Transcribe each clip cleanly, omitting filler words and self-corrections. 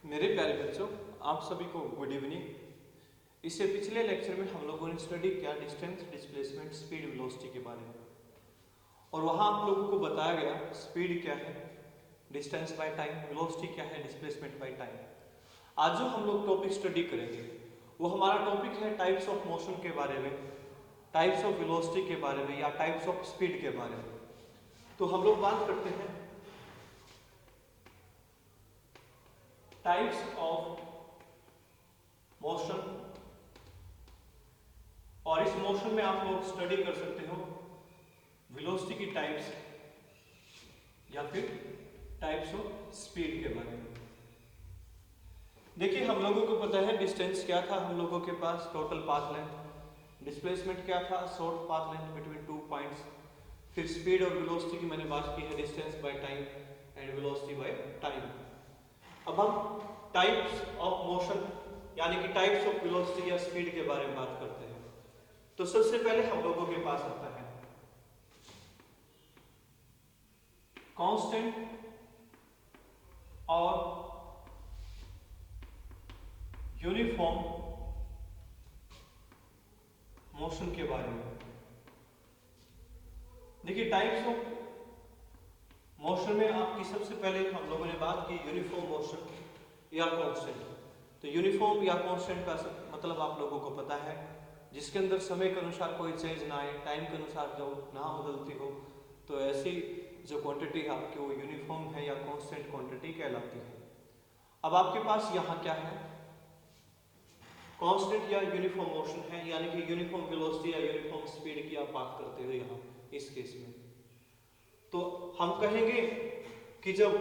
मेरे प्यारे बच्चों, आप सभी को गुड इवनिंग। इससे पिछले लेक्चर में हम लोगों ने स्टडी किया डिस्टेंस, डिस्प्लेसमेंट, स्पीड, वेलोसिटी के बारे में। और वहाँ आप लोगों को बताया गया स्पीड क्या है, डिस्टेंस बाय टाइम, वेलोसिटी क्या है, डिस्प्लेसमेंट बाय टाइम। आज जो हम लोग टॉपिक स्टडी करेंगे वो हमारा टॉपिक है टाइप्स ऑफ मोशन के बारे में, टाइप्स ऑफ वेलोसिटी के बारे में या टाइप्स ऑफ स्पीड के बारे में। तो हम लोग बात करते हैं टाइप्स ऑफ मोशन, और इस मोशन में आप लोग स्टडी कर सकते हो वेलोसिटी की टाइप्स या फिर टाइप्स ऑफ स्पीड के बारे में। देखिए, हम लोगों को पता है डिस्टेंस क्या था हम लोगों के पास, टोटल पाथ लेंथ। डिस्प्लेसमेंट क्या था, short path length between 2 points. फिर स्पीड और वेलोसिटी की मैंने बात की है, distance by time and velocity by time. अब हम टाइप्स ऑफ मोशन यानी कि टाइप्स ऑफ वेलोसिटी या स्पीड के बारे में बात करते हैं। तो सबसे पहले हम लोगों के पास आता है कांस्टेंट और यूनिफॉर्म मोशन के बारे में। देखिए, टाइप्स ऑफ मोशन में आपकी सबसे पहले हम लोगों ने बात की यूनिफॉर्म मोशन या कांस्टेंट। तो यूनिफॉर्म या कांस्टेंट का मतलब आप लोगों को पता है, जिसके अंदर समय के अनुसार कोई चेंज ना आए, टाइम के अनुसार जो ना बदलती हो। तो ऐसी जो क्वांटिटी है आपकी वो यूनिफॉर्म है या कांस्टेंट क्वांटिटी कहलाती है। अब आपके पास यहाँ क्या है, कांस्टेंट या यूनिफॉर्म मोशन है, यानी कि यूनिफॉर्म वेलोसिटी या यूनिफॉर्म स्पीड की आप बात करते हो यहाँ इस केस में। तो हम कहेंगे कि जब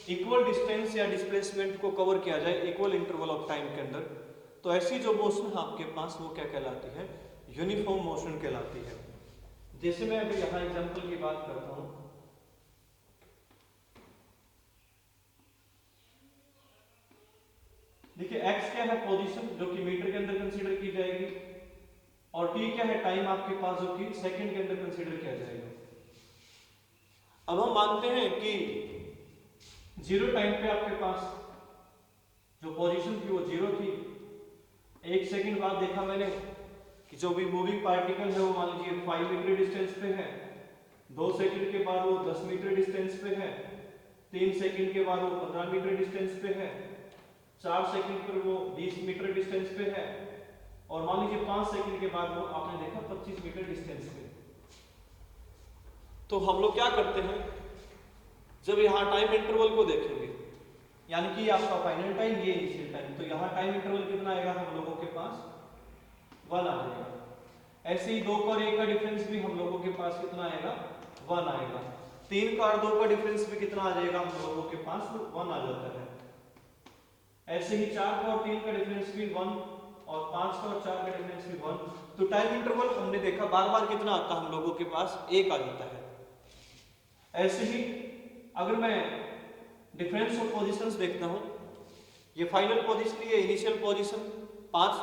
इक्वल डिस्टेंस या डिस्प्लेसमेंट को कवर किया जाए इक्वल इंटरवल ऑफ टाइम के अंदर, तो ऐसी जो मोशन है आपके पास वो क्या कहलाती है, यूनिफॉर्म मोशन कहलाती है। जैसे मैं अभी यहाँ एग्जांपल की बात करता हूँ, देखिए x क्या है, पोजीशन जो कि मीटर के अंदर कंसीडर की जाएगी, और t क्या है, टाइम आपके पास जो कि सेकंड के अंदर कंसीडर किया जाएगा। अब हम मानते हैं कि जीरो टाइम पे आपके पास जो पोजीशन थी वो जीरो थी। 1 सेकंड बाद देखा मैंने कि जो भी मूविंग पार्टिकल है वो मान लीजिए 5 मीटर डिस्टेंस पे है। 2 सेकंड के बाद वो 10 मीटर डिस्टेंस पे है। 3 सेकंड के बाद वो 15 मीटर डिस्टेंस पे है। 4 सेकंड पर वो 20 मीटर डिस्टेंस पे है, और मान लीजिए 5 सेकंड के बाद वो आपने देखा 25 मीटर डिस्टेंस पे। तो हम लोग क्या करते हैं, जब यहाँ टाइम इंटरवल को देखेंगे, यानी कि आपका फाइनल टाइम, ये इनिशियल टाइम, तो यहाँ टाइम इंटरवल कितना आएगा हम लोगों के पास, 1 आ जाएगा। ऐसे ही 2 का और 1 का डिफरेंस भी हम लोगों के पास कितना आएगा, 1 आएगा। 3 का और 2 का डिफरेंस भी कितना आ जाएगा हम लोगों के पास, 1 आ जाता है। ऐसे ही 4 का और 3 का डिफरेंस भी 1, और 5 का और 4 का डिफरेंस भी 1। तो टाइम इंटरवल हमने देखा बार बार कितना आता है हम लोगों के पास, 1 आ जाता है। ऐसे ही अगर मैं डिफरेंस ऑफ पोजीशंस देखता हूं, ये फाइनल पोजीशन, ये इनिशियल पोजीशन, 5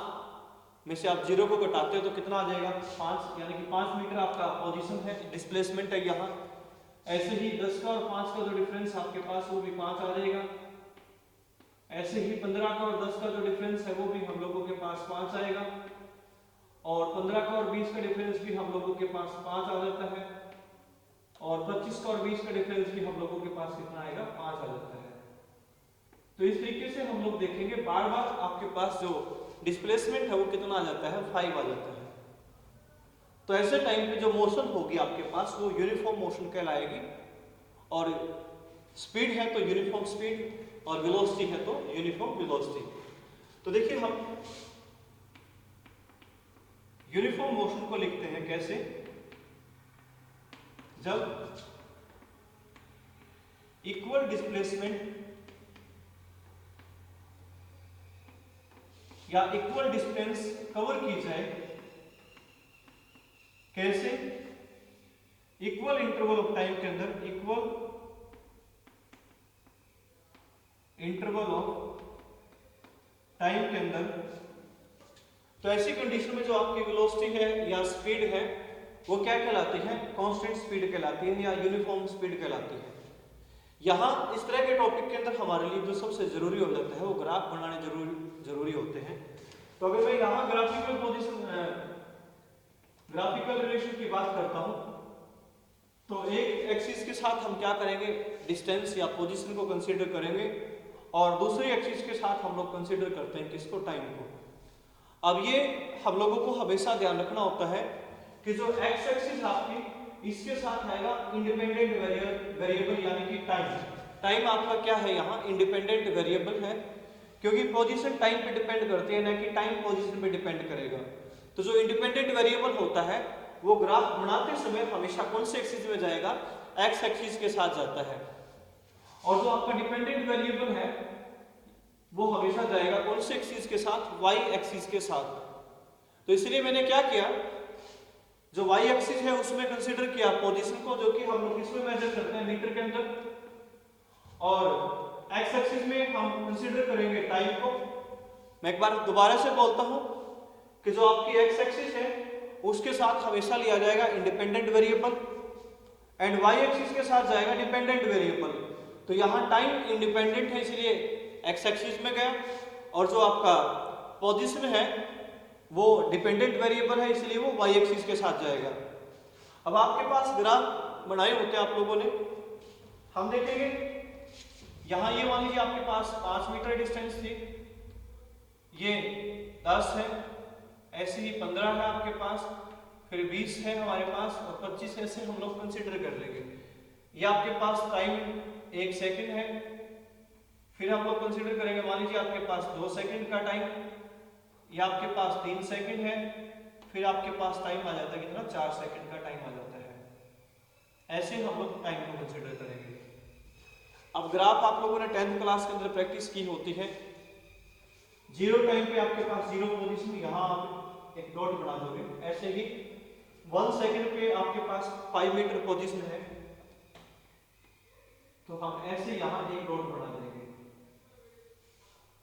में से आप 0 को घटाते हो तो कितना आ जाएगा, 5, यानी कि 5 मीटर आपका पोजीशन है, डिस्प्लेसमेंट है यहाँ। ऐसे ही 10 का और 5 का जो डिफरेंस आपके पास वो भी 5 आ जाएगा। ऐसे ही 15 का और 10 का जो डिफरेंस है वो भी हम लोगों के पास 5 आएगा, और 15 का और 20 का डिफरेंस भी हम लोगों के पास 5 आ जाता है, और 25 का और 20 का डिफरेंस भी हम लोगों के पास कितना आएगा, 5 आ जाता है। तो इस तरीके से हम लोग देखेंगे बार बार आपके पास जो डिस्प्लेसमेंट है वो कितना आ जाता है, 5 आ जाता है। तो ऐसे टाइम पे जो मोशन होगी आपके पास वो यूनिफॉर्म मोशन कहलाएगी, और स्पीड है तो यूनिफॉर्म स्पीड, और वेलोसिटी है तो यूनिफॉर्म वेलोसिटी। तो देखिए, हम यूनिफॉर्म मोशन को लिखते हैं कैसे, जब इक्वल डिस्प्लेसमेंट या इक्वल डिस्टेंस कवर की जाए, कैसे, इक्वल इंटरवल ऑफ टाइम के अंदर, इक्वल इंटरवल ऑफ टाइम के अंदर। तो ऐसी कंडीशन में जो आपकी वेलोसिटी है या स्पीड है वो क्या कहलाती है, कांस्टेंट स्पीड कहलाती है या यूनिफॉर्म स्पीड कहलाती है। यहाँ इस तरह के टॉपिक के अंदर हमारे लिए जो सबसे जरूरी हो जाता है वो ग्राफ बनाने जरूरी होते हैं। तो अगर मैं यहाँ ग्राफिकल रिलेशन की बात करता हूँ तो एक एक्सिस के साथ हम क्या करेंगे, डिस्टेंस या पोजीशन को कंसीडर करेंगे और दूसरी एक्सिस के साथ हम लोग कंसीडर करते हैं किसको, टाइम को। अब ये हम लोगों को हमेशा ध्यान रखना होता है कि जो एक्स एक्सिस आपकी इसके साथ आएगा इंडिपेंडेंट वेरिएबल यानी कि टाइम आपका क्या है यहाँ इंडिपेंडेंट वेरिएबल है, क्योंकि पोजीशन टाइम पे डिपेंड करती है ना कि टाइम पोजीशन पे डिपेंड करेगा। तो जो इंडिपेंडेंट वेरिएबल होता है वो ग्राफ बनाते समय हमेशा कौन से एक्सिस में जाएगा, एक्स एक्सिस के साथ जाता है, और जो आपका डिपेंडेंट वेरिएबल है वो हमेशा जाएगा कौन से एक्सिस के साथ, वाई एक्सिस के साथ। तो इसलिए मैंने क्या किया, जो वाई एक्सिस है उसमें कंसीडर किया पोजीशन को, जो कि हम लोग इसमें मेजर करते हैं मीटर के अंदर, और एक्स एक्सिस में हम कंसीडर करेंगे टाइम को। मैं एक बार दोबारा से बोलता हूं कि जो आपकी एक्स एक्सिस है उसके साथ हमेशा लिया जाएगा independent variable and Y axis के साथ जाएगा डिपेंडेंट वेरिएबल। तो यहाँ टाइम इंडिपेंडेंट है इसलिए एक्स एक्सिस में गया, और जो आपका पोजीशन है वो डिपेंडेंट वेरिएबल है इसलिए वो वाई एक्सिस के साथ जाएगा। अब आपके पास ग्राफ बनाए होते हैं आप लोगों ने, हम देखेंगे यहाँ ये मान लीजिए आपके पास 5 मीटर डिस्टेंस थी, ये 10 है, ऐसे ही 15 है आपके पास, फिर 20 है हमारे पास और 25 ऐसे हम लोग कंसीडर कर लेंगे। ये आपके पास टाइम 1 सेकंड है, फिर हम लोग कंसीडर करेंगे मान लीजिए आपके पास 2 सेकंड का टाइम, ये आपके पास 3 सेकंड है, फिर आपके पास टाइम आ जाता है कितना, 4 सेकंड का टाइम आ जाता है। ऐसे हम लोग टाइम को कंसीडर करेंगे। अब ग्राफ आप लोगों ने 10th क्लास के अंदर प्रैक्टिस की होती है, जीरो टाइम पे आपके पास जीरो पोजीशन, यहाँ आप एक डॉट बना दोगे। ऐसे ही 1 सेकंड पे आपके पास 5 मीटर पोजीशन है, तो हम ऐसे यहाँ एक डॉट बना देंगे।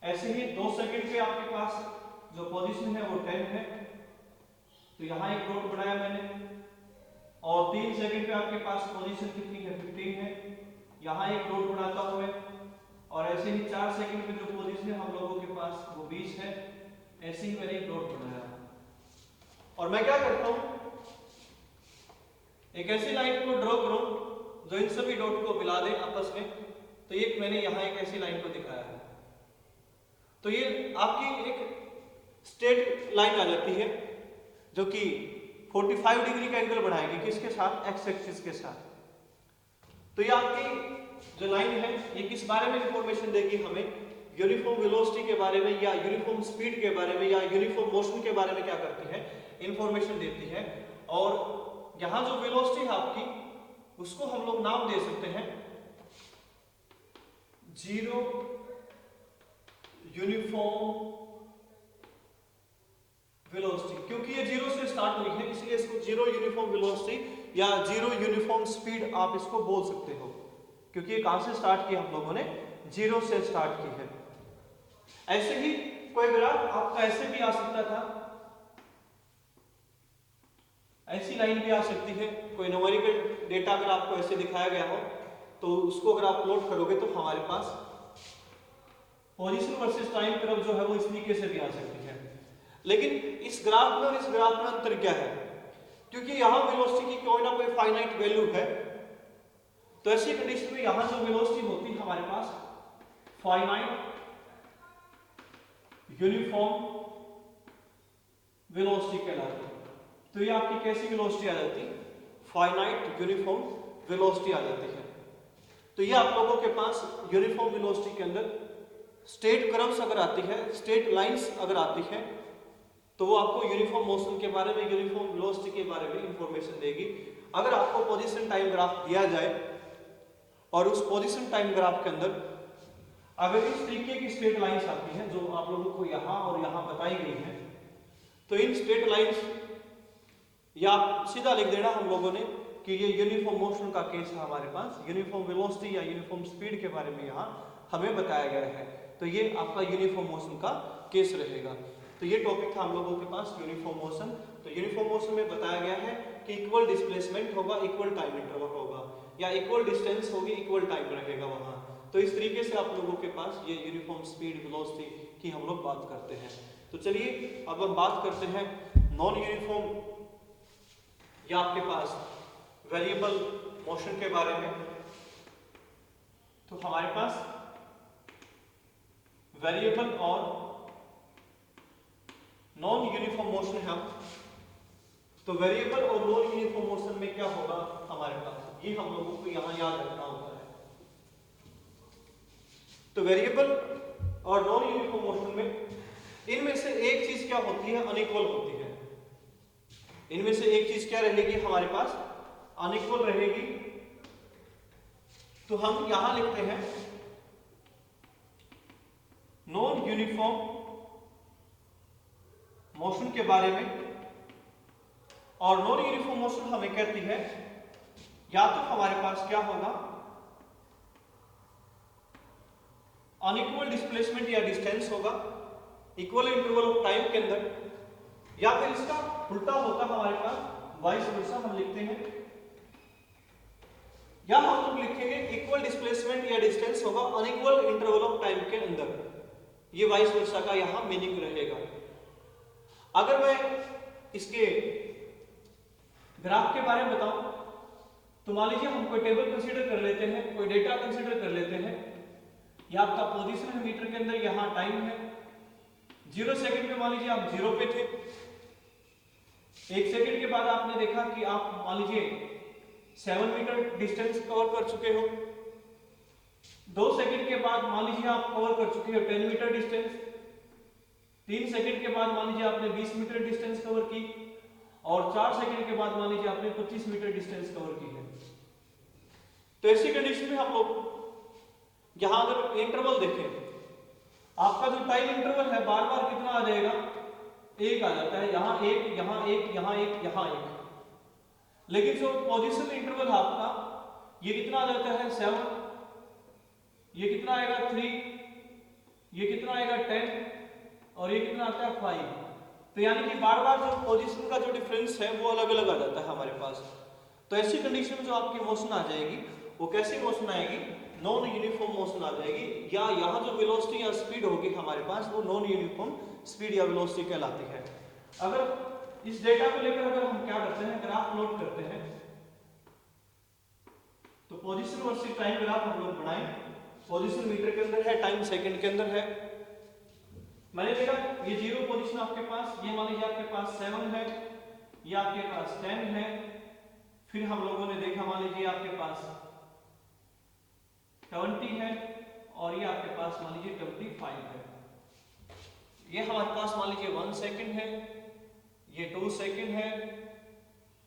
ऐसे ही 2 सेकंड पे आपके पास जो पोजीशन है वो 10 है, तो यहाँ एक डॉट बनाया मैंने, और 3 सेकंड पे आपके पास पोजीशन कितनी है, 15 है, यहाँ एक डॉट बनाता हूँ मैं, और ऐसे ही 4 सेकंड पे जो पोजीशन है हम लोगों के पास वो 20 है, ऐसे ही मैंने एक डॉट बनाया। और मैं क्या करता हूँ, एक ऐसी लाइन को ड्रॉ करूं जो इन सभी डॉट को मिला दे आपस में। तो एक मैंने यहाँ एक ऐसी लाइन को दिखाया है, तो ये आपकी एक स्ट्रेट लाइन आ जाती है जो कि 45 डिग्री का एंगल बनाएगी, किसके साथ, एक्स एक्सिस के साथ। तो ये आपकी जो लाइन है ये किस बारे में इंफॉर्मेशन देगी हमें, यूनिफॉर्म वेलोसिटी के बारे में, या यूनिफॉर्म स्पीड के बारे में, या यूनिफॉर्म मोशन के बारे में क्या करती है, इंफॉर्मेशन देती है। और यहाँ जो वेलोसिटी है आपकी उसको हम लोग नाम दे सकते हैं जीरो यूनिफॉर्म वेलोसिटी, क्योंकि ये जीरो से स्टार्ट हुई है इसलिए इसको जीरो यूनिफॉर्म वेलोसिटी या जीरो यूनिफॉर्म स्पीड आप इसको बोल सकते हो, क्योंकि ये कहां से स्टार्ट की, हम लोगों ने जीरो से स्टार्ट की है। ऐसे ही कोई ग्राफ आपका ऐसे भी आ सकता था, ऐसी लाइन भी आ सकती है, कोई न्यूमेरिकल डेटा अगर आपको ऐसे दिखाया गया हो तो उसको अगर आप प्लॉट करोगे तो हमारे पास पोजीशन वर्सेस टाइम कर्व जो है वो इस तरीके से भी आ सकती है। लेकिन इस ग्राफ में और इस ग्राफ में अंतर क्या है, क्योंकि यहाँ वेलोसिटी की कोई ना कोई फाइनाइट वैल्यू है, तो ऐसी कंडीशन में यहाँ जो वेलोसिटी होती है हमारे पास फाइनाइट यूनिफॉर्म वेलोसिटी कहलाती है। तो ये आपकी कैसी वेलोसिटी आ जाती है, फाइनाइट यूनिफॉर्म वेलोसिटी आ जाती है। तो ये आप लोगों के पास यूनिफॉर्म वेलोसिटी के अंदर स्ट्रेट कर्व्स अगर आती है, स्ट्रेट लाइंस अगर आती है, तो वो आपको यूनिफॉर्म मोशन के बारे में, यूनिफॉर्म वेलोसिटी के बारे में इंफॉर्मेशन देगी। अगर आपको पोजीशन टाइम ग्राफ दिया जाए और उस पोजीशन टाइम ग्राफ के अंदर अगर इस तरीके की स्ट्रेट लाइंस आती हैं जो आप लोगों को यहाँ और यहाँ बताई गई हैं, तो इन स्ट्रेट लाइंस या सीधा लिख देना हम लोगों ने कि ये यूनिफॉर्म मोशन का केस है हमारे पास, यूनिफॉर्म वेलोसिटी या यूनिफॉर्म स्पीड के बारे में यहाँ हमें बताया गया है, तो ये आपका यूनिफॉर्म मोशन का केस रहेगा। तो ये टॉपिक था हम लोगों के पास यूनिफॉर्म मोशन। तो यूनिफॉर्म मोशन में बताया गया है कि इक्वल डिस्प्लेसमेंट होगा, इक्वल टाइम इंटरवल होगा। या इक्वल डिस्टेंस होगी, इक्वल टाइम रहेगा वहां। तो इस तरीके से आप लोगों के पास ये यूनिफॉर्म स्पीड वेलोसिटी की हम लोग बात करते हैं। तो चलिए अब हम बात करते हैं नॉन यूनिफॉर्म या आपके पास वेरिएबल मोशन के बारे में। तो हमारे पास वेरिएबल और नॉन यूनिफॉर्म मोशन है। तो वेरिएबल और नॉन यूनिफॉर्म मोशन में क्या होगा हमारे पास, ये हम लोगों को यहां याद रखना होता है। तो वेरिएबल और नॉन यूनिफॉर्म मोशन में इनमें से एक चीज क्या होती है, अनइक्वल होती है। इनमें से एक चीज क्या रहेगी हमारे पास, अनइक्वल रहेगी। तो हम यहां लिखते हैं नॉन यूनिफॉर्म मोशन के बारे में। और नॉन यूनिफॉर्म मोशन हमें कहती है या तो हमारे पास क्या होगा, अनइक्वल डिस्प्लेसमेंट या डिस्टेंस होगा इक्वल इंटरवल ऑफ टाइम के अंदर, या फिर इसका उल्टा होता हमारे पास वाइस वर्सा हम लिखते हैं, या हम लोग लिखेंगे इक्वल डिस्प्लेसमेंट या डिस्टेंस होगा अनइक्वल इंटरवल ऑफ टाइम के अंदर। ये वाइस वर्सा का यहां मीनिंग रहेगा। अगर मैं इसके ग्राफ के बारे में बताऊं तो मान लीजिए हम कोई टेबल कंसीडर कर लेते हैं, कोई डेटा कंसीडर कर लेते हैं। यह आपका पोजीशन है मीटर के अंदर, यहां टाइम है 0 सेकंड पे, मान लीजिए आप 0 पे थे। 1 सेकंड के बाद आपने देखा कि आप मान लीजिए 7 मीटर डिस्टेंस कवर कर चुके हो। 2 सेकंड के बाद मान लीजिए आप कवर कर चुके हो 10 मीटर डिस्टेंस। 3 सेकंड के बाद मान लीजिए आपने 20 मीटर डिस्टेंस कवर की, और 4 सेकंड के बाद मान लीजिए आपने 25 मीटर डिस्टेंस कवर की है। तो ऐसी कंडीशन में हम लोग यहां अगर इंटरवल देखें, आपका जो टाइम इंटरवल है बार बार कितना आ जाएगा, 1 आ जाता है। यहां 1, यहां 1, यहां 1, यहां 1। लेकिन जो पोजीशन इंटरवल है आपका, ये कितना आ जाता है 7, ये कितना आएगा 3, ये कितना आएगा 10, और ये कितना आता है 5। तो यानी कि बार बार जो पोजीशन का जो डिफरेंस है वो अलग अलग आ जाता है हमारे पास। तो ऐसी कंडीशन में जो आपकी मोशन आ जाएगी वो कैसी मोशन आएगी, नॉन यूनिफॉर्म मोशन आ जाएगी, या यहाँ जो वेलोसिटी या स्पीड होगी हमारे पास वो नॉन यूनिफॉर्म स्पीड या वेलोसिटी कहलाती है। अगर इस डेटा को लेकर अगर हम क्या करते हैं, ग्राफ प्लॉट करते हैं, तो पोजीशन वर्सेस टाइम ग्राफ हम लोग बनाएं। पोजीशन मीटर के अंदर है, टाइम सेकंड के अंदर है। मैंने देखा ये 0 पोजीशन आपके पास, ये मान लीजिए आपके पास 7 है, ये आपके पास 10 है। फिर हम लोगों ने देखा मान लीजिए आपके पास 20 है, और ये आपके पास मान लीजिए 25 है। ये हमारे पास मान लीजिए 1 सेकंड है, ये 2 सेकंड है,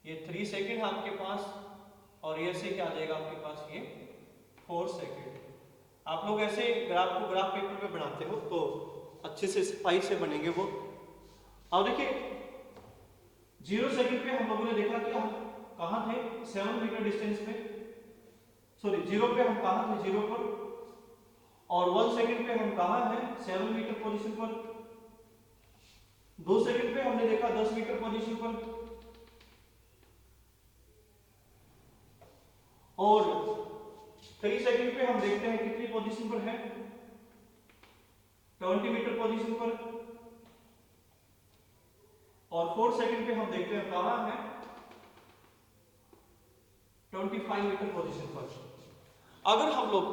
ये 3 सेकंड है आपके पास, और ये ऐसे क्या आ जाएगा आपके पास, ये 4 सेकंड। आप लोग ऐसे ग्राफ को ग्राफ पेपर पे बनाते हो तो अच्छे से सफाई से बनेंगे वो। अब देखिए 0 सेकंड पे हम लोगों ने देखा कि हम कहां थे, 7 मीटर डिस्टेंस पे, सॉरी 0 पे हम कहां थे, 0 पर, और 1 सेकंड पे हम कहां हैं, 7 मीटर पोजीशन पर। 2 सेकंड पे हमने देखा 10 मीटर पोजीशन पर, और 3 सेकंड पे हम देखते हैं कितनी पोजीशन पर है, 20 मीटर पोजीशन पर, और 4 सेकंड पे हम देखते हैं कहां है, 25 मीटर पोजीशन पर। अगर हम लोग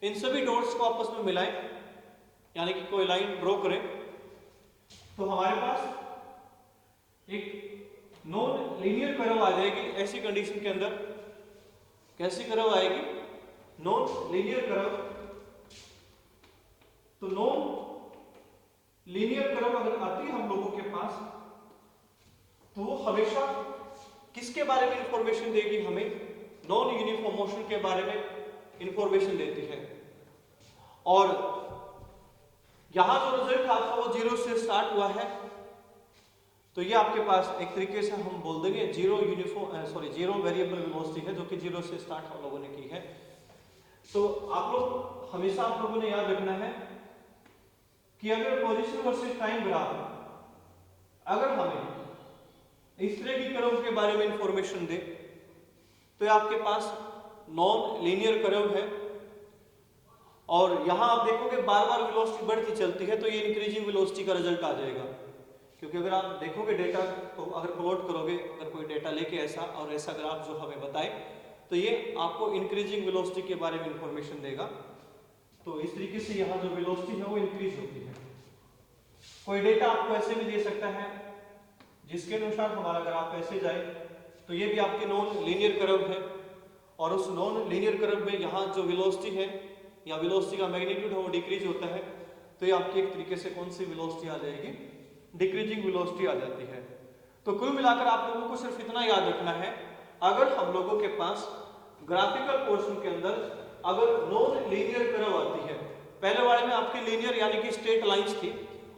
इन सभी डॉट्स को आपस में मिलाएं, यानी कि कोई लाइन ड्रॉ करें, तो हमारे पास एक नॉन लीनियर कर्व आ जाएगी। ऐसी कंडीशन के अंदर कैसी कर्व आएगी, नॉन लीनियर कर्व। तो नॉन लीनियर कर्व अगर आती है हम लोगों के पास, तो वो हमेशा किसके बारे में इंफॉर्मेशन देगी, हमें नॉन यूनिफॉर्म मोशन के बारे में इंफॉर्मेशन देती है। और यहां जो रिजल्ट आता है वो 0 से स्टार्ट हुआ है, तो ये आपके पास एक तरीके से हम बोल देंगे 0 वेरिएबल वेलोसिटी है, जो कि 0 से स्टार्ट हम लोगों ने की है। तो आप लोग हमेशा आप लोगों ने याद रखना है कि अगर पोजीशन वर्सेस टाइम ग्राफ अगर हमें इस तरह की कर्व के बारे में इंफॉर्मेशन दे, तो ये आपके पास नॉन लीनियर कर्व है। और यहां आप देखोगे बार बार वेलोसिटी बढ़ती चलती है, तो ये इंक्रीजिंग वेलोसिटी का रिजल्ट आ जाएगा। क्योंकि अगर आप देखोगे डेटा को, अगर प्लॉट करोगे, अगर कोई डेटा लेके ऐसा और ऐसा ग्राफ जो हमें बताए, तो ये आपको इंक्रीजिंग वेलोसिटी के बारे में इंफॉर्मेशन देगा। तो इस तरीके से यहाँ जो वेलोसिटी है वो इंक्रीज होती है। कोई डेटा आपको ऐसे भी दे सकता है जिसके अनुसार हमारा ग्राफ ऐसे जाए, तो ये भी आपके नॉन लीनियर कर्व है। और उस नॉन लीनियर कर्व में यहाँ जो वेलोसिटी है या वेलोसिटी का मैग्नीट्यूड है वो डिक्रीज होता है, तो ये आपकी एक तरीके से कौन सी वेलोसिटी आ जाएगी, डिक्रीजिंग वेलोसिटी आ जाती है। तो कुल मिलाकर आप लोगों को सिर्फ इतना याद रखना है, अगर हम लोगों के पास ग्राफिकल पोर्शन के अंदर अगर नॉन लीनियर कर्व आती है, पहले वाले में आपकी लीनियर यानी कि स्ट्रेट लाइंस थी,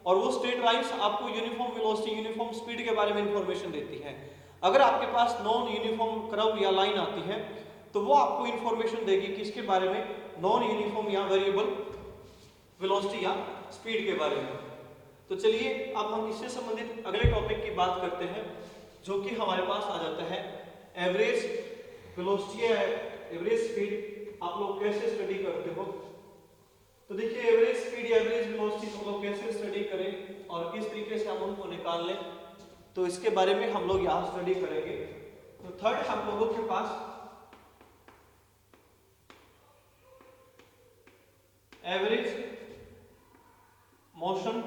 और वो स्ट्रेट लाइंस आपको यूनिफॉर्म वेलोसिटी, यूनिफॉर्म स्पीड के बारे में इंफॉर्मेशन देती है। अगर आपके पास नॉन यूनिफॉर्म कर्व या लाइन आती है, तो वो आपको इंफॉर्मेशन देगी किसके बारे में, नॉन यूनिफॉर्म या वेरिएबल वेलोसिटी या स्पीड के बारे में। तो चलिए अब हम इससे संबंधित अगले टॉपिक की बात करते हैं, जो कि हमारे पास आ जाता है एवरेज वेलोसिटी या एवरेज स्पीड। आप लोग कैसे स्टडी करते हो? तो देखिए एवरेज स्पीड या एवरेज वेलोसिटी हम लोग कैसे स्टडी करें और किस तरीके से हम उनको निकाल लें, तो इसके बारे में हम लोग यहाँ स्टडी करेंगे। तो थर्ड हम लोगों के पास एवरेज मोशन,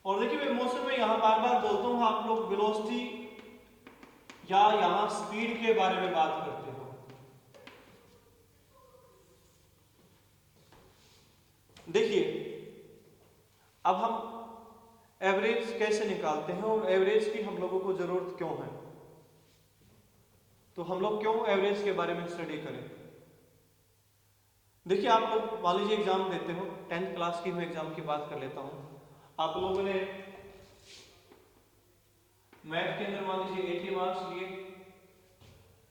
और देखिए मैं मोशन में यहां बार बार बोलता हूं, आप लोग वेलोसिटी या यहां स्पीड के बारे में बात करते हो। देखिए अब हम एवरेज कैसे निकालते हैं और एवरेज की हम लोगों को जरूरत क्यों है, तो हम लोग क्यों एवरेज के बारे में स्टडी करें। देखिए आप लोग मान लीजिए एग्जाम देते हो, 10th क्लास की मैं एग्जाम की बात कर लेता हूं। आप लोगों ने मैथ के अंदर मान लीजिए 80 मार्क्स लिए,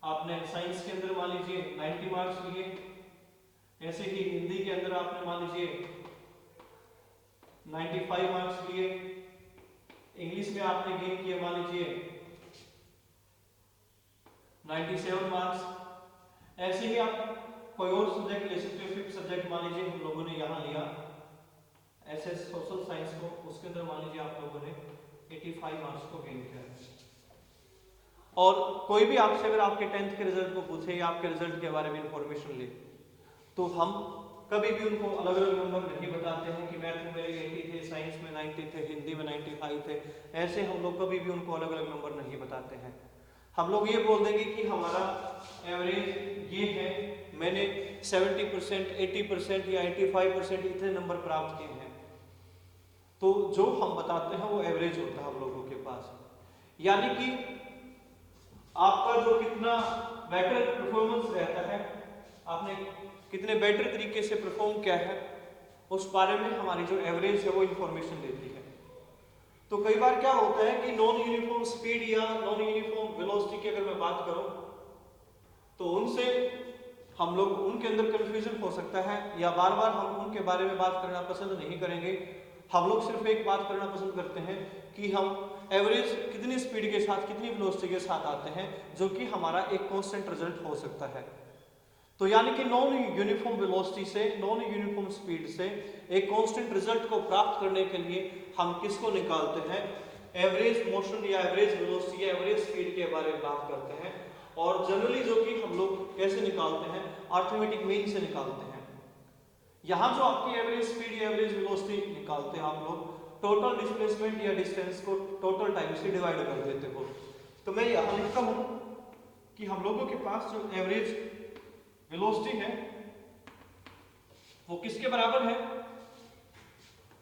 आपने साइंस के अंदर मान लीजिए 90 मार्क्स लिए, ऐसे ही हिंदी के अंदर आपने मान लीजिए 95 मार्क्स लिए, इंग्लिश में आपने गेन किए मान लीजिए 97 मार्क्स। ऐसे ही आप कोई और सब्जेक्ट ले सकते हो, फिफ्थ सब्जेक्ट मान लीजिए हम लोगों ने यहाँ लिया एसएस सोशल साइंस को, उसके अंदर मान लीजिए आप लोगों ने 85 मार्क्स को गेन किया। और कोई भी आपसे अगर आपके 10th के रिजल्ट को पूछे या आपके रिजल्ट के बारे में इंफॉर्मेशन ले, तो हम कभी भी उनको अलग अलग नंबर नहीं बताते हैं कि मैथ में मेरे 80 थे, साइंस में 90 थे, हिंदी में 95 थे। ऐसे हम लोग कभी भी उनको अलग अलग नंबर नहीं बताते हैं। हम लोग ये बोल देंगे कि हमारा एवरेज ये है, मैंने 70%, 80% या 85% इतने नंबर प्राप्त किए हैं। तो जो हम बताते हैं वो एवरेज होता है हम लोगों के पास। यानी कि आपका जो कितना बेटर परफॉर्मेंस रहता है, आपने कितने बेटर तरीके से परफॉर्म किया है, उस बारे में हमारी जो एवरेज है वो इंफॉर्मेशन देती है। तो कई बार क्या होता है कि नॉन यूनिफॉर्म स्पीड या नॉन यूनिफॉर्म वेलोसिटी की अगर मैं बात करूं, तो उनसे हम लोग उनके अंदर कंफ्यूजन हो सकता है, या बार बार हम उनके बारे में बात करना पसंद नहीं करेंगे। हम लोग सिर्फ एक बात करना पसंद करते हैं कि हम एवरेज कितनी स्पीड के साथ, कितनी वेलोसिटी के साथ आते हैं, जो कि हमारा एक कांस्टेंट रिजल्ट हो सकता है। तो यानी कि नॉन यूनिफॉर्म वेलोसिटी से, नॉन यूनिफॉर्म स्पीड से एक कांस्टेंट रिजल्ट को प्राप्त करने के लिए हम किसको निकालते हैं, एवरेज मोशन या एवरेज वेलोसिटी या एवरेज स्पीड के बारे में बात करते हैं। और जनरली जो कि हम लोग कैसे निकालते हैं, अरिथमेटिक मीन से निकालते हैं। यहाँ जो आपकी एवरेज स्पीड या एवरेज वेलोसिटी निकालते हैं आप लोग, टोटल डिस्प्लेसमेंट या डिस्टेंस को टोटल टाइम से डिवाइड कर देते हो। तो मैं यहाँ लिखता हूँ कि हम लोगों के पास जो एवरेज वेलोसिटी है वो किसके बराबर है,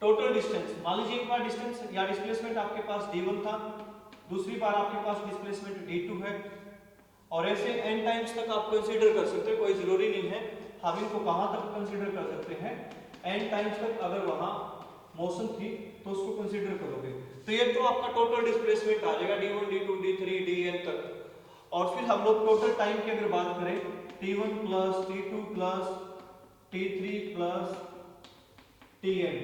टोटल डिस्टेंस। मान लीजिए एक बार डिस्टेंस या डिस्प्लेसमेंट आपके पास d1 था, दूसरी बार आपके पास डिस्प्लेसमेंट d2 है, और ऐसे n टाइम्स तक आप कंसीडर कर सकते हो। कोई जरूरी नहीं है हम इनको कहां तक कंसीडर कर सकते हैं, n टाइम्स तक अगर वहां मोशन थी तो उसको कंसीडर करोगे। तो ये तो आपका टोटल डिस्प्लेसमेंट आ जाएगा d1 d2 d3 dn तक। और फिर हम लोग टोटल टाइम की अगर बात करें, t1 plus t2 plus t3 plus tn।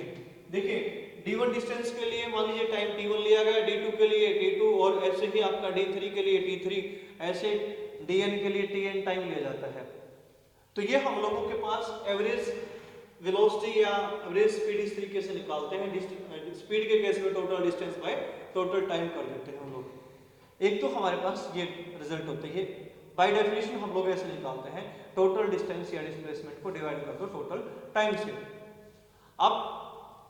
देखिए d1 डिस्टेंस के लिए मान लीजिए टाइम t1 लिया गया, d2 के लिए t2, और ऐसे ही आपका d3 के लिए t3। ऐसे dn के लिए tn टाइम लिया जाता है। तो ये हम लोगों के पास एवरेज वेलोसिटी या एवरेज स्पीड इस तरीके से निकालते हैं। स्पीड के केस में total distance by total time कर देते हैं हम लोग। एक तो हमारे पास ये रिजल्ट होता है, बाय डेफिनेशन हम लोग ऐसे निकालते हैं, टोटल डिस्टेंस या डिस्प्लेसमेंट को डिवाइड कर दो टोटल टाइम से। अब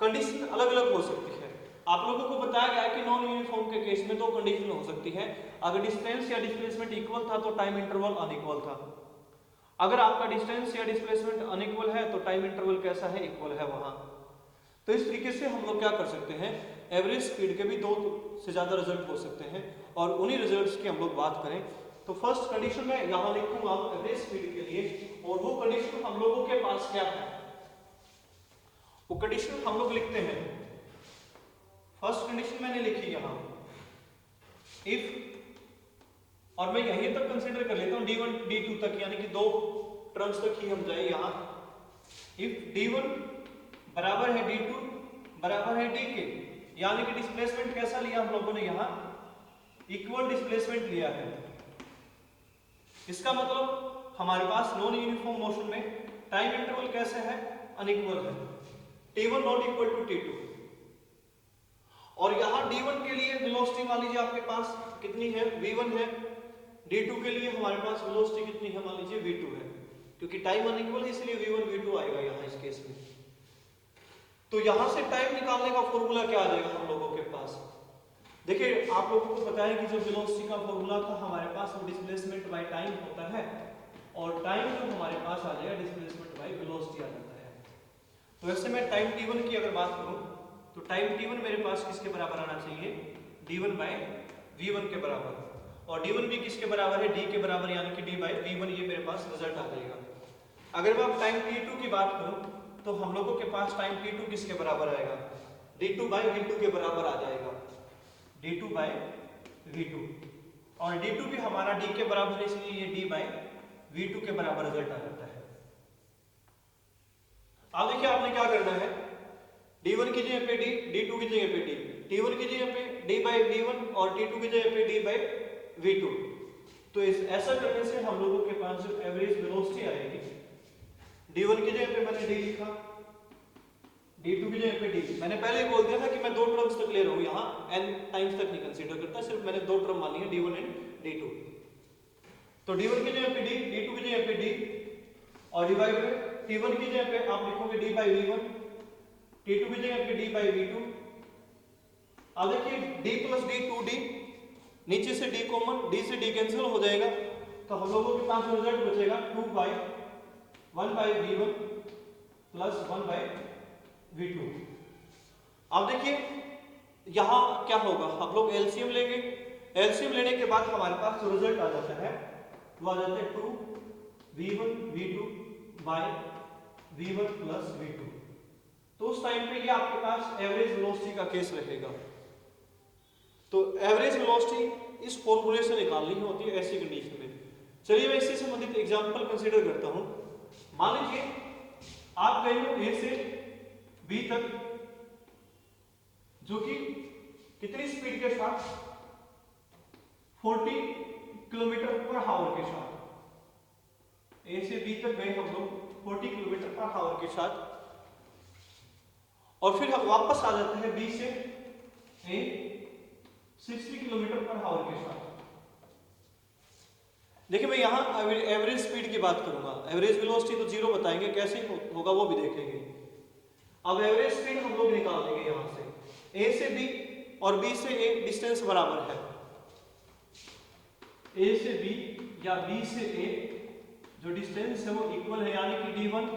कंडीशन अलग अलग हो सकती है। आप लोगों को बताया गया कि नॉन यूनिफॉर्म के केस में दो कंडीशन हो सकती है। अगर डिस्टेंस या डिस्प्लेसमेंट इक्वल था तो टाइम इंटरवल अनइक्वल था। अगर आपका डिस्टेंस या डिस्प्लेसमेंट अनइक्वल है तो टाइम इंटरवल कैसा है, इक्वल है वहां। तो इस तरीके से हम लोग क्या कर सकते हैं, एवरेज स्पीड के भी दो से ज्यादा रिजल्ट हो सकते हैं और उन्हीं रिजल्ट्स की हम लोग बात करें तो फर्स्ट कंडीशन में यहां लिखूंगा एवरेज स्पीड के लिए, और वो कंडीशन हम लोगों के पास क्या है, वो कंडीशन हम लोग लिखते हैं। फर्स्ट कंडीशन मैंने लिखी यहां, इफ, और मैं यहीं तक कंसीडर कर लेता हूं d1 d2 तक, यानी कि दो टर्म्स तक ही हम जाए यहां। इफ d1 बराबर है d2 बराबर है dk, यानी कि डिस्प्लेसमेंट कैसा लिया हम लोगों ने यहां, इक्वल डिस्प्लेसमेंट लिया है। इसका मतलब हमारे पास नॉन यूनिफॉर्म मोशन में टाइम इंटरवल कैसे है, अनइक्वल है, t1 not equal to t2। और यहां d1 के लिए वेलोसिटी मान लीजिए आपके पास कितनी है, v1 है, d2 के लिए हमारे पास वेलोसिटी कितनी है, मान लीजिए v2 है, क्योंकि टाइम अनइक्वल है इसलिए v1 v2 आएगा यहां इस केस में। तो यहां से टाइम निकालने का फॉर्मूला क्या आ जाएगा हम लोगों के पास, देखिए आप लोगों को पता है कि जो वेलोसिटी का फॉर्मूला था हमारे पास वो डिस्प्लेसमेंट बाय टाइम होता है, और टाइम जो हमारे पास आ जाएगा डिस्प्लेसमेंट बाय वेलोसिटी आ जाता है। तो वैसे मैं टाइम t1 की अगर बात करूं तो टाइम t1 मेरे पास किसके बराबर आना चाहिए, d1 बाय v1 के बराबर, और d1 भी किसके बराबर है, d के बराबर, यानी कि d बाय v1, ये मेरे पास रिजल्ट आ जाएगा। अगर मैं टाइम t2 की बात करूं तो हम लोगों के पास टाइम t2 किसके बराबर आएगा, d2 बाय v2 के बराबर आ जाएगा, d2 बाय v2, और d2 भी हमारा d के बराबर है इसलिए ये d बाय v2 के बराबर रिजल्ट आ जाता है। अब देखिए आपने क्या करना है, d1 की जगह पे d, d2 की जगह पे d, t1 की जगह पे d बाय v1 और t2 की जगह पे d बाय v2। तो ऐसा करने से हम लोगों के पास जो एवरेज वेलोसिटी आएगी, d1 की जगह पे मैंने d लिखा, d2 की जगह पे d, मैंने पहले ही बोल दिया था कि मैं दो टर्म्स तक ले रहा हूं, यहां n टाइम्स तक नहीं कंसीडर करता, सिर्फ मैंने दो टर्म मानी है d1 एंड d2। तो d1 की जगह पे d, d2 की जगह पे d, और डिवाइड में t1 की जगह पे आप लिखोगे d बाय v1, t2 की जगह पे d बाय v2। अब देखिए d प्लस d 2d, नीचे से d कॉमन, d से d कैंसिल हो जाएगा, तो हम लोगों के पास रिजल्ट बचेगा 2 bye 1 bye v1 plus 1 bye v2। अब देखिए यहां क्या होगा, हम लोग एलसीएम लेंगे, एलसीएम लेने के बाद हमारे पास जो रिजल्ट आ जाता है वो आ जाता है 2 v1 v2 bye v1 plus v2। तो उस टाइम पे ये आपके पास एवरेज वेलोसिटी का केस रहेगा। तो एवरेज वेलोसिटी इस फॉर्मूले से निकालनी होती है ऐसी कंडीशन में। चलिए मैं इससे संबंधित एग्जांपल कंसीडर करता हूं। मान लीजिए आप गए हो ए से बी तक, जो कि कितनी स्पीड के साथ, 40 किलोमीटर पर आवर के साथ, ए से बी तक गए हम लोग 40 किलोमीटर पर आवर के साथ, और फिर हम वापस आ जाते हैं बी से ए 60 किलोमीटर पर आवर के साथ। देखिए मैं यहां एवरेज स्पीड की बात करूंगा, एवरेज वेलोसिटी तो जीरो बताएंगे, कैसे होगा वो भी देखेंगे। अब एवरेज स्पीड हम लोग निकाल देंगे यहां से, ए से बी और बी से ए डिस्टेंस बराबर है, ए से बी या बी से ए जो डिस्टेंस है वो इक्वल है, यानी कि d1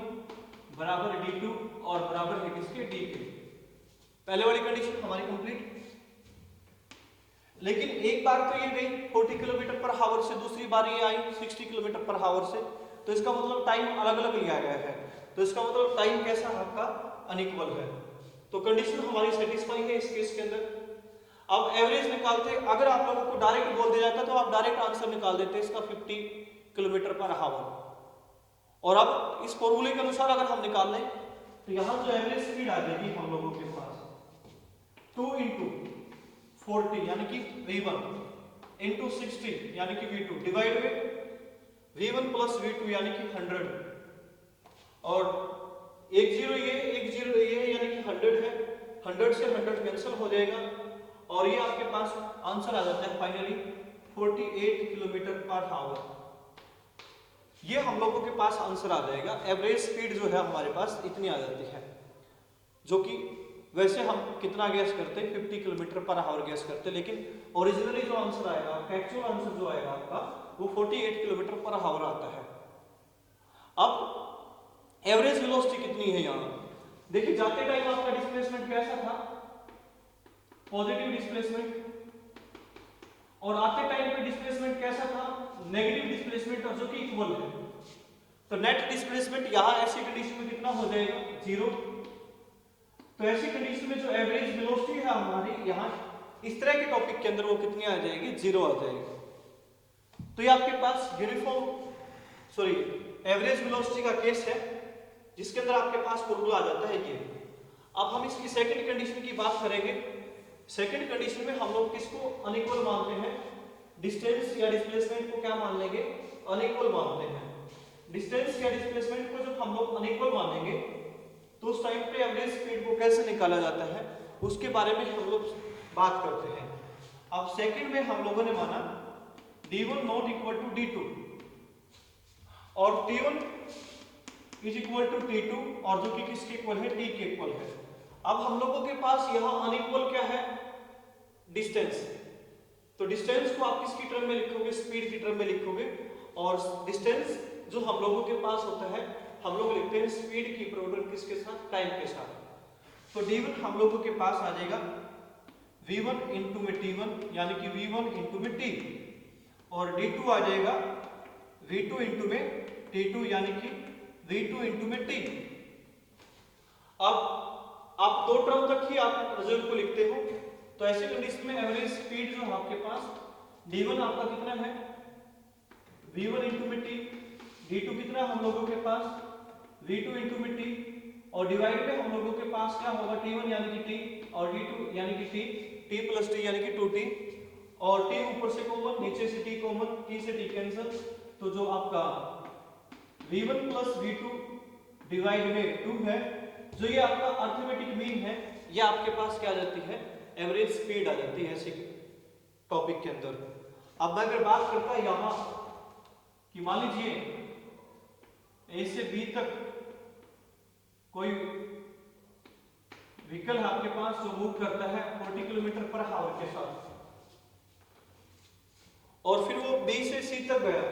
बराबर d2 और बराबर है किसके, d के। पहले वाली कंडीशन हमारी कंप्लीट। लेकिन एक बार तो ये गई 40 किलोमीटर पर आवर से, दूसरी बार ये आई 60 किलोमीटर पर आवर से, तो इसका मतलब टाइम अलग अलग लिया गया है, तो इसका मतलब टाइम कैसा आपका अनइक्वल है। तो कंडीशन हमारी सेटिस्फाई है इस केस के अंदर। अब एवरेज निकालते, अगर आप लोगों को डायरेक्ट बोल दिया जाता तो आप डायरेक्ट आंसर निकाल देते इसका 50 किलोमीटर पर आवर। और अब इस फॉर्मूले के अनुसार अगर हम निकाल लें तो यहां जो एवरेज स्पीड आ जाएगी हम लोगों के पास 2 इंटू 40 यानी कि v1 इंटू 60 यानी कि v2 डिवाइड में v1 प्लस v2 यानी कि 100, और 10 ये यानी कि 100 है, 100 से 100 कैंसिल हो जाएगा और ये आपके पास आंसर आ जाता है फाइनली 48 किलोमीटर पर आवर। ये हम लोगों के पास आंसर आ जाएगा। एवरेज स्पीड जो है हमारे पास इतनी आ जाती है, जो कि वैसे हम कितना गैस करते हैं 50 किलोमीटर पर आवर गैस करते हैं, लेकिन ओरिजिनली जो आंसर आएगा, एक्चुअल आंसर जो आएगा आपका वो 48 किलोमीटर पर आवर आता है। अब एवरेज वेलोसिटी कितनी है यहाँ देखिए, जाते टाइम आपका डिस्प्लेसमेंट कैसा था, पॉजिटिव डिस्प्लेसमेंट, और आते टाइम पे डिस्प्लेसमेंट कैसा था, नेगेटिव डिस्प्लेसमेंट, और जो कि इक्वल है। तो नेट डिस्प्लेसमेंट यहाँ ऐसी कंडीशन में कितना हो जाएगा, 0। तो ऐसी कंडीशन में जो एवरेज वेलोसिटी है हमारी यहाँ इस तरह के टॉपिक के अंदर वो कितनी आ जाएगी, 0 आ जाएगी। तो ये आपके पास एवरेज वेलोसिटी का केस है, जिसके अंदर आपके पास फॉर्मूला आ जाता है ये। अब हम इसकी सेकंड कंडीशन की बात करेंगे। सेकंड कंडीशन में हम लोग किसको अनइक्वल मानते हैं, डिस्टेंस या डिस्प्लेसमेंट को क्या मान लेंगे, अनइक्वल मानते हैं। डिस्टेंस या डिस्प्लेसमेंट को जब हम लोग अनइक्वल मानेंगे तो उस टाइम पे एवरेज स्पीड को कैसे निकाला जाता है उसके बारे में हम लोग बात करते हैं। अब सेकंड में हम लोगों ने माना d1 not equal to d2 और t1 is equal to t2, और जो कि किसके इक्वल है, t के इक्वल है। अब हम लोगों के पास यहाँ अनइक्वल क्या है, डिस्टेंस। तो डिस्टेंस को आप किसकी टर्म में लिखोगे, स्पीड की टर्म में लिखोगे, और डिस्टेंस जो हम लोगों के पास होता है हम लोग लिखते हैं स्पीड की प्रोडक्ट किसके साथ, टाइम के साथ। तो d1 हम लोगों के पास आ जाएगा v1 इंटू में t1 यानी कि v1 इंटू में t, और d2 आ जाएगा v2 इंटू में t2 यानी कि v2 इंटू में t। अब आप दो टर्म तक ही आप रिजल्ट को लिखते हो, तो ऐसे कंडीशन में एवरेज स्पीड जो आपके पास d1 आपका कितना है, v1 इंटू में t, d2 कितना हम लोगों के पास v2 इंटू में t, और डिवाइड में हम लोगों के पास क्या होगा, t1 यानी कि t और d2 यानी कि t प्लस t यानी कि 2t, और t ऊपर से कॉमन, नीचे से t कॉमन, t से t कैंसिल, तो जो आपका v1 प्लस v2 डिवाइड में 2 है, जो ये आपका अर्थमेटिक मीन है, ये आपके पास क्या आ जाती है, एवरेज स्पीड आ जाती है ऐसे टॉपिक के अंदर। अब मैं अगर बात करता यहाँ कि मान लीजिए ए से बी तक कोई व्हीकल है आपके पास जो मूव करता है 40 किलोमीटर पर आवर के साथ, और फिर वो बी से सी तक गया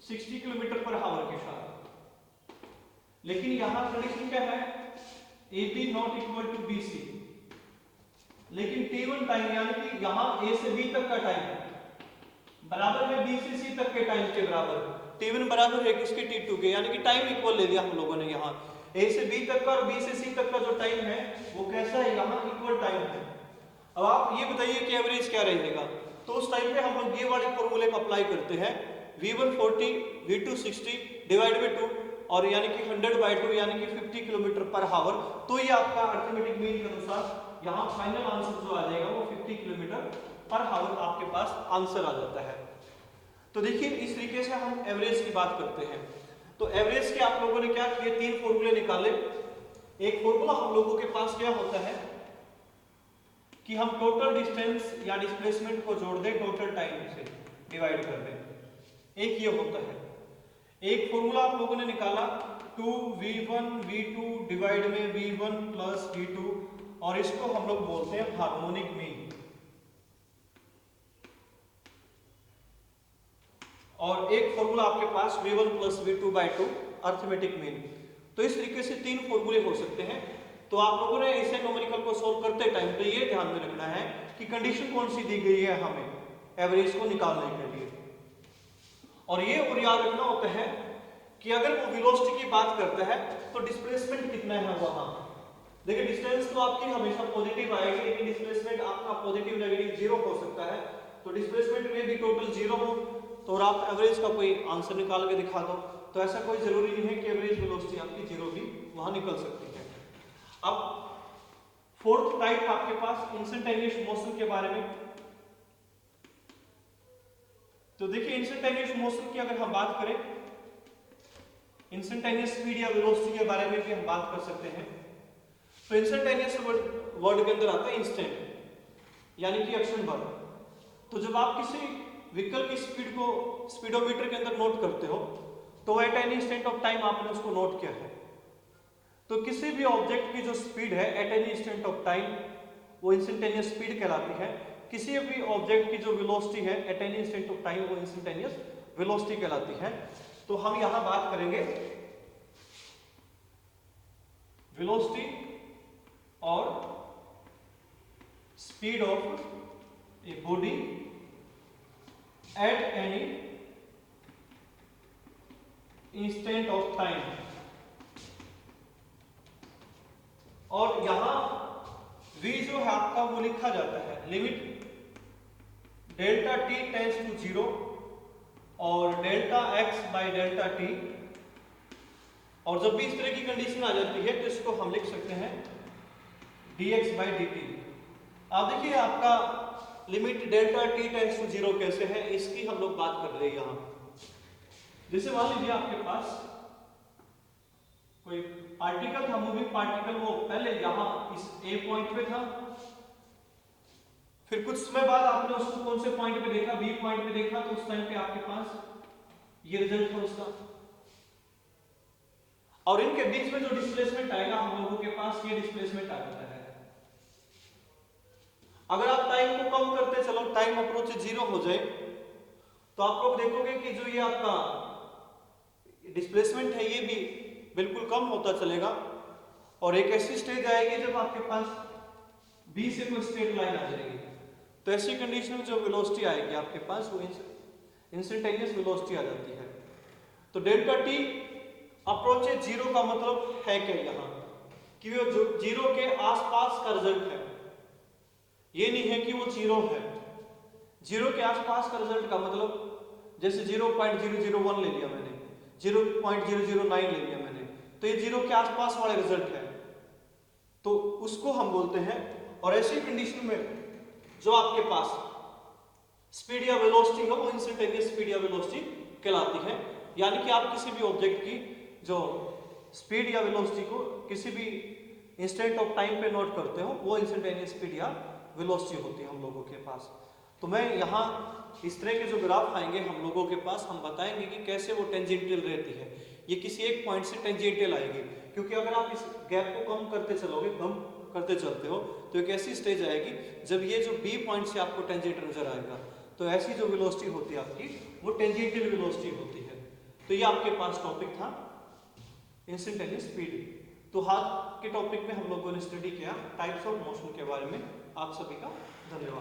60 किलोमीटर पर आवर के साथ, लेकिन यहां कंडीशन क्या है, A B not equal to B C, लेकिन t1 टाइम यानी कि यहां ए से बी तक का टाइम बराबर है बी से सी तक के टाइम के बराबर, t1 बराबर है किसके, t2 के, यानी कि टाइम इक्वल ले लिया हम लोगों ने। यहाँ a से b तक का और b से c तक का जो टाइम है वो कैसा है, यहाँ इक्वल टाइम है। अब आप ये बताइए कि एवरेज क्या रहेगा, तो उस टाइम पे हम लोग ये वाले फॉर्मूले को अप्लाई करते हैं, v1 40 v2 60 डिवाइड बाय 2, और यानी कि 100/2 यानी कि 50 किलोमीटर पर आवर। तो ये आपका अर्थमेटिक मीन के अनुसार यहाँ फाइनल आंसर जो आ जाएगा वो 50 किलोमीटर पर आवर आपके पास आंसर आ जाता है। तो देखिए इस तरीके से हम एवरेज की बात करते हैं। तो एवरेज के आप लोगों ने क्या किए, 3 फॉर्मूले निकाले। एक फॉर्मूला हम लोगों के पास क्या होता है कि हम टोटल डिस्टेंस या डिस्प्लेसमेंट को जोड़ दें टोटल टाइम से डिवाइड कर दें, एक ये होता है। एक फॉर्मूला आप लोगों ने निकाला 2v1 v2 डिवाइड में v1 प्लस v2, और इसको हम लोग बोलते हैं हार्मोनिक मीन। और एक फॉर्मूला आपके पास v1 plus v2/2 arithmetic mean. तो इस तरीके से 3 फॉर्मूले हो सकते हैं। तो आप लोगों ने इसे न्यूमेरिकल को सॉल्व करते टाइम पे ये ध्यान में रखना है कि कंडीशन कौन सी दी गई है हमें एवरेज को निकालने के लिए, और ये और याद रखना होता है कि अगर वो वेलोसिटी की बात करता है तो डिस्प्लेसमेंट कितना है वहां। देखिए डिस्टेंस तो आपकी हमेशा पॉजिटिव आएगी, लेकिन डिस्प्लेसमेंट आपका पॉजिटिव नेगेटिव 0 हो सकता है। तो डिस्प्लेसमेंट में भी टोटल 0 हो तो और आप एवरेज का कोई आंसर निकाल के दिखा दो, तो ऐसा कोई जरूरी नहीं है कि एवरेज वेलोसिटी आपकी 0 भी वहां निकल सकती है। अब फोर्थ टाइप आपके पास इंस्टेंटेनियस मोशन के बारे में। तो देखिए इंस्टेंटेनियस मोशन की अगर हम बात करें, इंस्टेंटेनियस स्पीड या वेलोसिटी के बारे में भी हम बात कर सकते हैं। तो इंस्टेंटेनियस वर्ड के अंदर आता है इंस्टेंट, यानी कि एक्शन भर। तो जब आप किसी व्हीकल की स्पीड को स्पीडोमीटर के अंदर नोट करते हो तो at any instant of time आपने उसको नोट किया है। तो किसी भी ऑब्जेक्ट की जो स्पीड है at any instant of time वो इंस्टेंटेनियस स्पीड कहलाती है। किसी भी ऑब्जेक्ट की जो वेलोसिटी है at any instant of time वो इंस्टेंटेनियस वेलोसिटी कहलाती है। तो हम यहां बात करेंगे वेलोसिटी और speed of a body at any instant of time. और यहां v जो है आपका वो लिखा जाता है limit delta t tends to 0 और delta x by delta t। और जब भी इस तरह की कंडीशन आ जाती है तो इसको हम लिख सकते हैं dx बाई dt। आप देखिए आपका limit delta t tends to 0 कैसे है, इसकी हम लोग बात कर रहे हैं यहां। जैसे मान लीजिए आपके पास कोई पार्टिकल था, मूविंग पार्टिकल, वो पहले यहां इस ए पॉइंट पे था, फिर कुछ समय बाद आपने उसको कौन से पॉइंट पे देखा, बी पॉइंट पे देखा, तो उस टाइम पे आपके पास ये रिजल्ट था उसका। और इनके बीच में जो डिस्प्लेसमेंट आएगा हम लोगों के पास ये डिस्प्लेसमेंट आ जाता है। अगर आप टाइम को कम करते चलो, टाइम अप्रोच 0 हो जाए, तो आप लोग देखोगे कि जो ये आपका डिस्प्लेसमेंट है ये भी बिल्कुल कम होता चलेगा। और एक ऐसी स्टेज आएगी जब आपके पास बी से कोई स्ट्रेट लाइन आ जाएगी, तो ऐसी कंडीशन में जो वेलोसिटी आएगी आपके पास वो इंस्टेंटेनियस वेलोसिटी आ जाती है। तो डेल्टा टी अप्रोच 0 का मतलब है क्या यहाँ कि वो जो 0 के आसपास का रिजल्ट है, ये नहीं है कि वो 0 है। 0 के आसपास का रिजल्ट का मतलब जैसे 0.001 ले लिया मैंने, 0.009 ले लिया मैंने, तो ये 0 के आसपास वाले रिजल्ट है, तो उसको हम बोलते हैं। और ऐसी कंडीशन में जो आपके पास स्पीड या वेलोसिटी हो वो इंस्टेंटेनियस स्पीड या वेलोसिटी कहलाती है। यानी कि आप किसी भी ऑब्जेक्ट की जो स्पीड या वेलोसिटी को किसी भी इंस्टेंट ऑफ टाइम पे नोट करते हो वो इंस्टेंटेनियस स्पीड या वेलोसिटी होती है हम लोगों के पास। तो मैं यहाँ इस तरह के जो ग्राफ आएंगे हम लोगों के पास, हम बताएंगे कि कैसे वो टेंजेंटियल रहती है। ये किसी एक पॉइंट से टेंजेंटियल आएगी, क्योंकि अगर आप इस गैप को कम करते चलोगे, कम करते चलते हो, तो एक ऐसी स्टेज आएगी जब ये जो बी पॉइंट से आपको टेंजेंट नजर आएगा, तो ऐसी जो वेलोसिटी होती है आपकी वो टेंजेंटियल वेलोसिटी होती है। तो ये आपके पास टॉपिक था इंस्टेंटेनियस स्पीड। तो हाथ के टॉपिक में हम लोगों ने स्टडी किया टाइप्स ऑफ मोशन के बारे में। आप सभी का धन्यवाद।